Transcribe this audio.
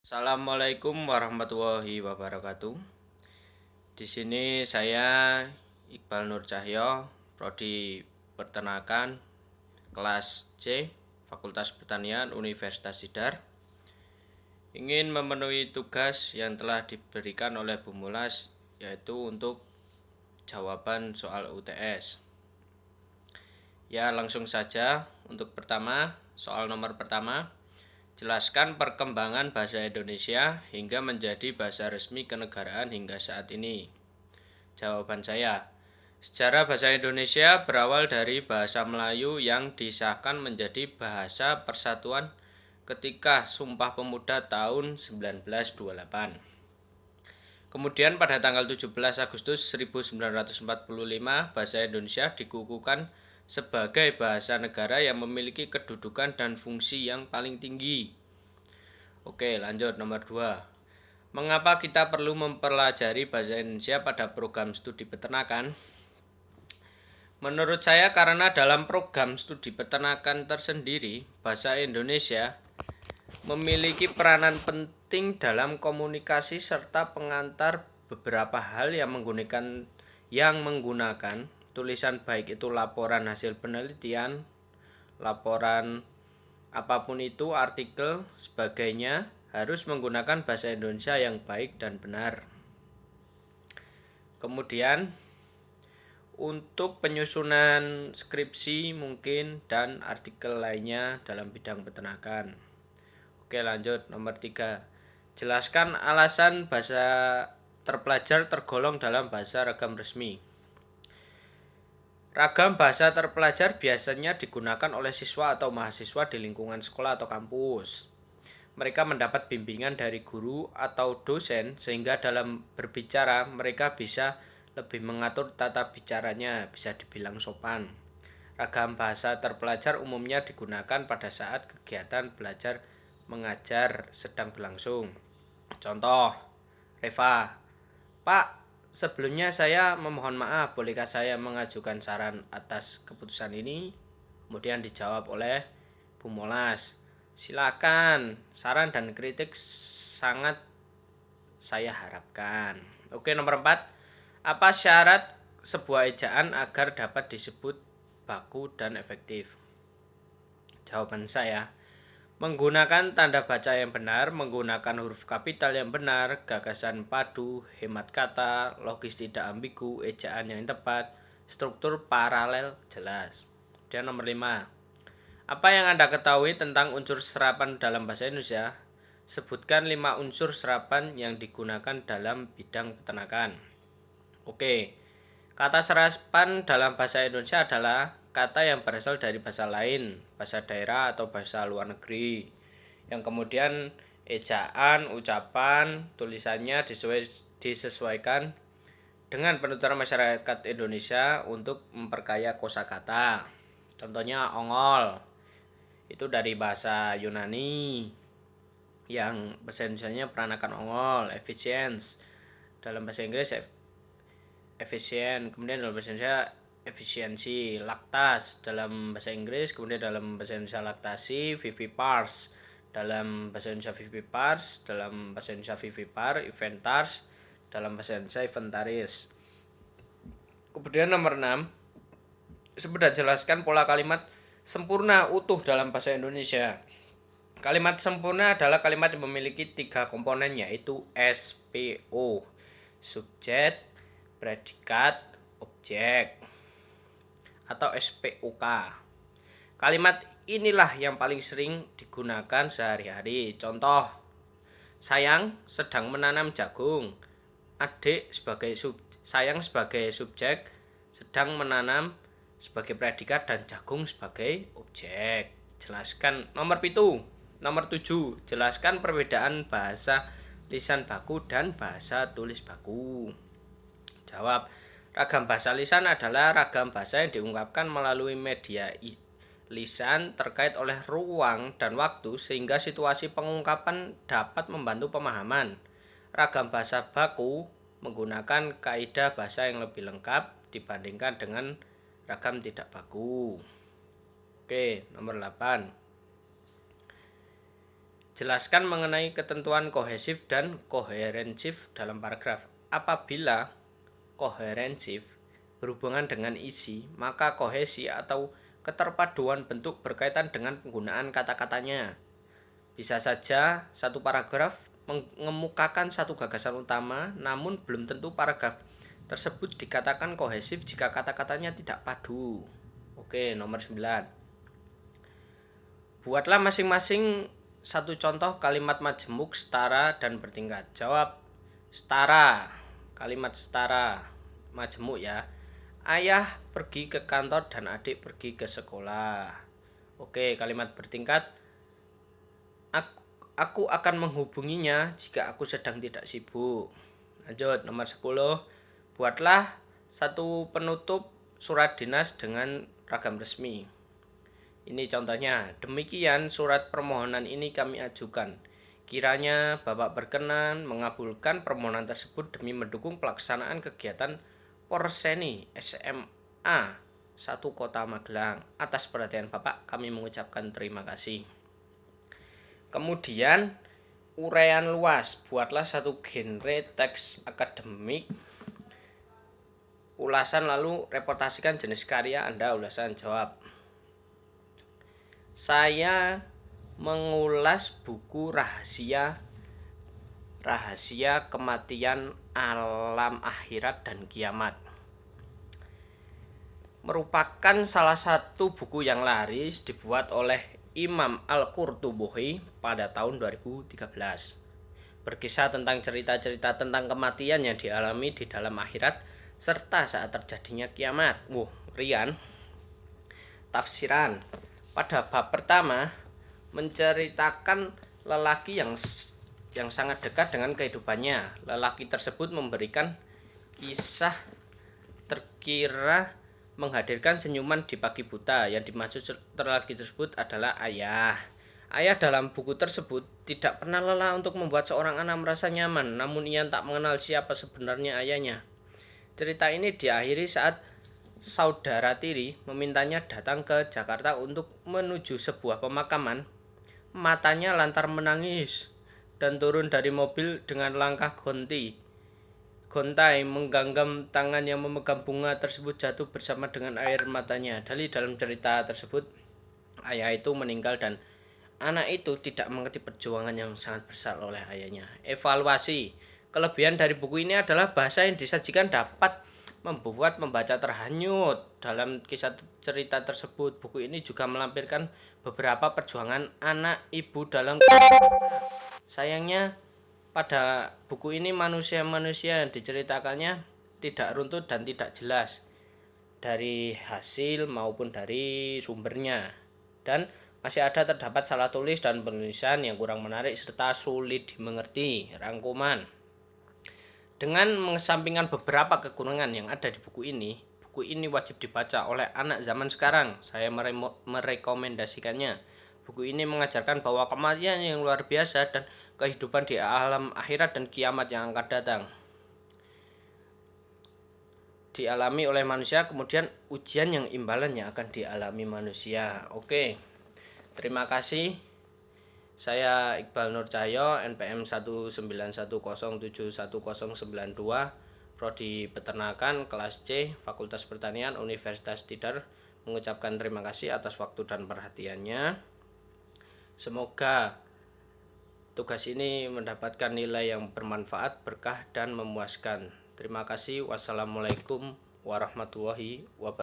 Assalamualaikum warahmatullahi wabarakatuh. Di sini saya Iqbal Nur Cahyo, Prodi Peternakan, kelas C, Fakultas Pertanian Universitas Sidar. Ingin memenuhi tugas yang telah diberikan oleh Bu Mulas, yaitu untuk jawaban soal UTS. Ya, langsung saja. Untuk soal nomor pertama. Jelaskan perkembangan bahasa Indonesia hingga menjadi bahasa resmi kenegaraan hingga saat ini. Jawaban saya, sejarah bahasa Indonesia berawal dari bahasa Melayu yang disahkan menjadi bahasa persatuan ketika Sumpah Pemuda tahun 1928. Kemudian pada tanggal 17 Agustus 1945, bahasa Indonesia dikukuhkan sebagai bahasa negara yang memiliki kedudukan dan fungsi yang paling tinggi. Oke, lanjut nomor 2. Mengapa kita perlu mempelajari bahasa Indonesia pada program studi peternakan? Menurut saya karena dalam program studi peternakan tersendiri, bahasa Indonesia memiliki peranan penting dalam komunikasi serta pengantar beberapa hal yang menggunakan tulisan, baik itu laporan hasil penelitian, laporan apapun itu, artikel, sebagainya, harus menggunakan bahasa Indonesia yang baik dan benar. Kemudian untuk penyusunan skripsi mungkin dan artikel lainnya dalam bidang peternakan. Oke, lanjut nomor 3. Jelaskan alasan bahasa terpelajar tergolong dalam bahasa ragam resmi. Ragam bahasa terpelajar biasanya digunakan oleh siswa atau mahasiswa di lingkungan sekolah atau kampus. Mereka mendapat bimbingan dari guru atau dosen sehingga dalam berbicara mereka bisa lebih mengatur tata bicaranya, bisa dibilang sopan. Ragam bahasa terpelajar umumnya digunakan pada saat kegiatan belajar mengajar sedang berlangsung. Contoh, Reva, Pak, sebelumnya saya memohon maaf, bolehkah saya mengajukan saran atas keputusan ini? Kemudian dijawab oleh Bu Molas, silakan, saran dan kritik sangat saya harapkan. Oke, nomor 4. Apa syarat sebuah ejaan agar dapat disebut baku dan efektif? Jawaban saya, menggunakan tanda baca yang benar, menggunakan huruf kapital yang benar, gagasan padu, hemat kata, logis tidak ambigu, ejaan yang tepat, struktur paralel jelas. Dan nomor 5. Apa yang Anda ketahui tentang unsur serapan dalam bahasa Indonesia? Sebutkan 5 unsur serapan yang digunakan dalam bidang peternakan. Oke, kata serapan dalam bahasa Indonesia adalah kata yang berasal dari bahasa lain, bahasa daerah atau bahasa luar negeri, yang kemudian ejaan, ucapan, tulisannya disesuaikan dengan penuturan masyarakat Indonesia untuk memperkaya kosakata. Contohnya ongol, itu dari bahasa Yunani, yang bahasa Indonesianya peranakan ongol, efficiency dalam bahasa Inggris efisien, kemudian dalam bahasa Indonesia efisiensi, laktas dalam bahasa Inggris, kemudian dalam bahasa Indonesia laktasi, vivipars dalam bahasa Indonesia vivipars, dalam bahasa Indonesia vivipar, inventars dalam bahasa Indonesia inventaris. Kemudian nomor 6, sebut dan jelaskan pola kalimat sempurna utuh dalam bahasa Indonesia. Kalimat sempurna adalah kalimat yang memiliki 3 komponen, yaitu SPO, subjek, predikat, objek, atau SPOK. Kalimat inilah yang paling sering digunakan sehari-hari. Contoh, sayang sedang menanam jagung. Adik sayang sebagai subjek, sedang menanam sebagai predikat, dan jagung sebagai objek. Jelaskan nomor 7. Jelaskan perbedaan bahasa lisan baku dan bahasa tulis baku. Jawab, ragam bahasa lisan adalah ragam bahasa yang diungkapkan melalui media lisan terkait oleh ruang dan waktu sehingga situasi pengungkapan dapat membantu pemahaman. Ragam bahasa baku menggunakan kaidah bahasa yang lebih lengkap dibandingkan dengan ragam tidak baku. Oke, nomor 8. Jelaskan mengenai ketentuan kohesif dan koherensif dalam paragraf. Apabila koherensif berhubungan dengan isi, maka kohesi atau keterpaduan bentuk berkaitan dengan penggunaan kata-katanya. Bisa saja satu paragraf mengemukakan satu gagasan utama, namun belum tentu paragraf tersebut dikatakan kohesif jika kata-katanya tidak padu. Oke, nomor 9. Buatlah masing-masing satu contoh kalimat majemuk setara dan bertingkat. Jawab setara. Kalimat setara majemuk ya. Ayah pergi ke kantor dan adik pergi ke sekolah. Oke, kalimat bertingkat. Aku akan menghubunginya jika aku sedang tidak sibuk. Lanjut, nomor 10. Buatlah satu penutup surat dinas dengan ragam resmi. Ini contohnya, demikian surat permohonan ini kami ajukan. Kiranya Bapak berkenan mengabulkan permohonan tersebut demi mendukung pelaksanaan kegiatan Porseni SMA 1 Kota Magelang. Atas perhatian Bapak, kami mengucapkan terima kasih. Kemudian, uraian luas. Buatlah satu genre teks akademik. Ulasan lalu reportasikan jenis karya Anda. Ulasan jawab. Saya mengulas buku rahasia kematian, alam akhirat dan kiamat. Merupakan salah satu buku yang laris dibuat oleh Imam Al-Qurtubi pada tahun 2013. Berkisah tentang cerita-cerita tentang kematian yang dialami di dalam akhirat serta saat terjadinya kiamat. Rian. Tafsiran. Pada bab pertama menceritakan lelaki yang sangat dekat dengan kehidupannya. Lelaki tersebut memberikan kisah terkira menghadirkan senyuman di pagi buta. Yang dimaksud lelaki tersebut adalah ayah. Ayah dalam buku tersebut tidak pernah lelah untuk membuat seorang anak merasa nyaman, namun ia tak mengenal siapa sebenarnya ayahnya. Cerita ini diakhiri saat saudara tiri memintanya datang ke Jakarta untuk menuju sebuah pemakaman. Matanya lantar menangis dan turun dari mobil dengan langkah gontai menggenggam tangan yang memegang bunga tersebut jatuh bersama dengan air matanya. Dalam cerita tersebut, ayah itu meninggal dan anak itu tidak mengerti perjuangan yang sangat besar oleh ayahnya. Evaluasi. Kelebihan dari buku ini adalah bahasa yang disajikan dapat membuat membaca terhanyut. Dalam kisah cerita tersebut, buku ini juga melampirkan beberapa perjuangan anak ibu dalam sayangnya pada buku ini manusia-manusia yang diceritakannya tidak runtut dan tidak jelas dari hasil maupun dari sumbernya, dan masih terdapat salah tulis dan penulisan yang kurang menarik serta sulit dimengerti. Rangkuman. Dengan mengesampingkan beberapa kekurangan yang ada di buku ini wajib dibaca oleh anak zaman sekarang. Saya merekomendasikannya. Buku ini mengajarkan bahwa kematian yang luar biasa dan kehidupan di alam akhirat dan kiamat yang akan datang dialami oleh manusia, kemudian ujian yang imbalannya akan dialami manusia. Oke, terima kasih. Saya Iqbal Nur Cahyo, NPM 191071092, Prodi Peternakan, kelas C, Fakultas Pertanian, Universitas Tidar, mengucapkan terima kasih atas waktu dan perhatiannya. Semoga tugas ini mendapatkan nilai yang bermanfaat, berkah, dan memuaskan. Terima kasih. Wassalamualaikum warahmatullahi wabarakatuh.